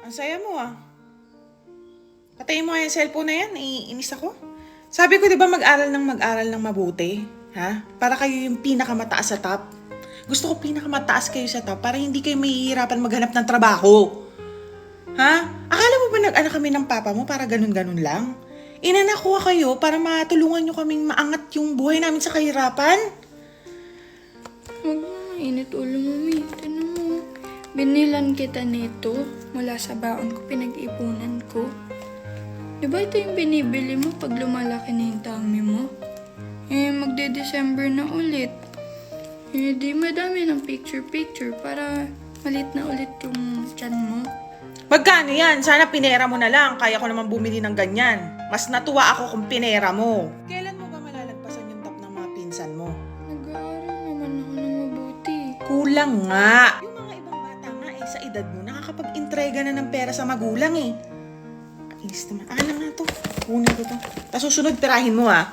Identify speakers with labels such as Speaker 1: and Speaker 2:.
Speaker 1: Ang saya mo ah. Patayin mo nga yung cellphone na yan, iinis ako. Sabi ko di ba mag-aral ng mabuti? Ha? Para kayo yung pinakamataas sa top. Gusto ko pinakamataas kayo sa top para hindi kayo mahihirapan maghanap ng trabaho. Ha? Akala mo ba nag-anak kami ng papa mo para ganun-ganun lang? Inanak ko kayo para matulungan nyo kaming maangat yung buhay namin sa kahirapan?
Speaker 2: Huwag na, mainit ulo mo, Mi. Tinan mo. Binilan kita nito mula sa baon ko, pinag-ipunan ko. Diba ito yung binibili mo pag lumalaki na yung tummy mo? Magde-December na ulit. Di madami ng picture-picture para malit na ulit yung tiyan mo.
Speaker 1: Magkano yan? Sana pinera mo na lang. Kaya ko naman bumili ng ganyan. Mas natuwa ako kung pinera mo. Kailan mo ba malalagpasan yung top ng mga pinsan mo?
Speaker 2: Nag-aaral naman ako ng mabuti.
Speaker 1: Kulang nga. Yung mga ibang bata nga sa edad mo, nakakapag-intrega na ng pera sa magulang eh. Inis naman. Alam na to. Kunin ko to. Tapos susunod, tirahin mo ah.